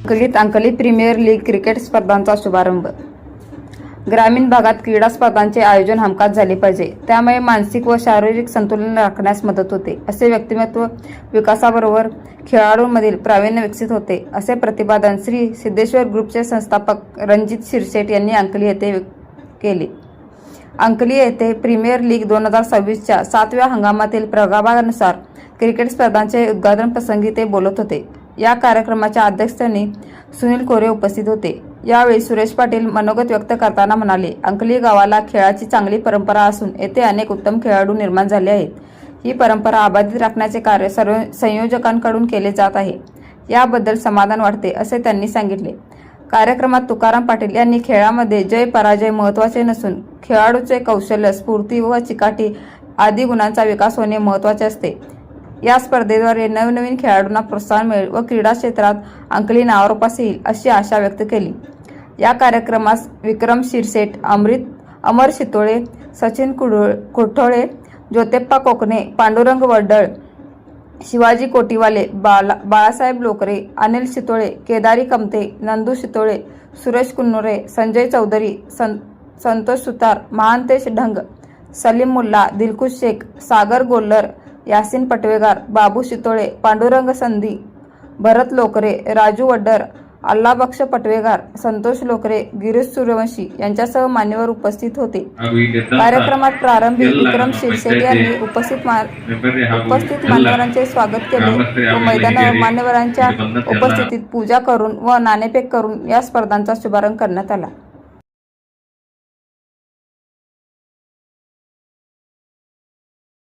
Ankali premier league cricket स्पर्धांचा शुभारंभ। ग्रामीण भागात क्रीडा स्पर्धांचे आयोजन हमखास झाले पाहिजे, त्यामुळे मानसिक व शारीरिक संतुलन राखण्यास मदत होते। असे व्यक्तिमत्व विकासाबरोबर खेळाडूंमधील प्रावीण्य विकसित होते, असे प्रतिपादन श्री सिद्धेश्वर ग्रुपचे संस्थापक रणजित शिरसेट यांनी अंकली येथे केले। अंकली येथे प्रीमियर लीग 2026च्या 7व्या हंगामातील प्रभागानुसार क्रिकेट स्पर्धांचे उद्घाटन प्रसंगी ते बोलत होते। या कार्यक्रमाच्या अध्यक्षस्थानी सुनील कोरे उपस्थित होते। यावेळी सुरेश पाटील मनोगत व्यक्त करताना म्हणाले, अंकली गावाला खेळाची चांगली परंपरा असून येथे अनेक उत्तम खेळाडू निर्माण झाले आहेत। ही परंपरा अबाधित राखण्याचे कार्य सर्व संयोजकांकडून केले जात आहे, याबद्दल समाधान वाटते, असे त्यांनी सांगितले। कार्यक्रमात तुकाराम पाटील यांनी खेळामध्ये जय पराजय महत्त्वाचे नसून खेळाडूचे कौशल्य, स्फूर्ती व चिकाटी आदी गुणांचा विकास होणे महत्त्वाचे असते। या स्पर्धेद्वारे नवनवीन खेळाडूंना प्रोत्साहन मिळेल व क्रीडा क्षेत्रात अंकली नावारूपास येईल, अशी आशा व्यक्त केली। या कार्यक्रमास विक्रम शिरसेट, अमर शितोळे, सचिन कुठोळे, ज्योतेप्पा कोकणे, पांडुरंग वडळ, शिवाजी कोटीवाले, बाळासाहेब लोकरे, अनिल शितोळे, केदारी कमते, नंदू शितोळे, सुरेश कुन्नुरे, संजय चौधरी, संतोष सुतार, महांतेश ढंग, सलीम मुल्ला, दिलखुश शेख, सागर गोल्लर, यासिन पटवेगार, बाबू शितोळे, पांडुरंग संधी, भरत लोकरे, राजू वड्डर, अल्लाबक्ष पटवेगार, संतोष लोकरे, गिरीश सूर्यवंशी यांच्यासह मान्यवर उपस्थित होते। कार्यक्रमात प्रारंभी विक्रम शिरसेट यांनी उपस्थित मान्यवरांचे स्वागत केले व मैदानावर मान्यवरांच्या उपस्थितीत पूजा करून व नाणेफेक करून या स्पर्धांचा शुभारंभ करण्यात आला।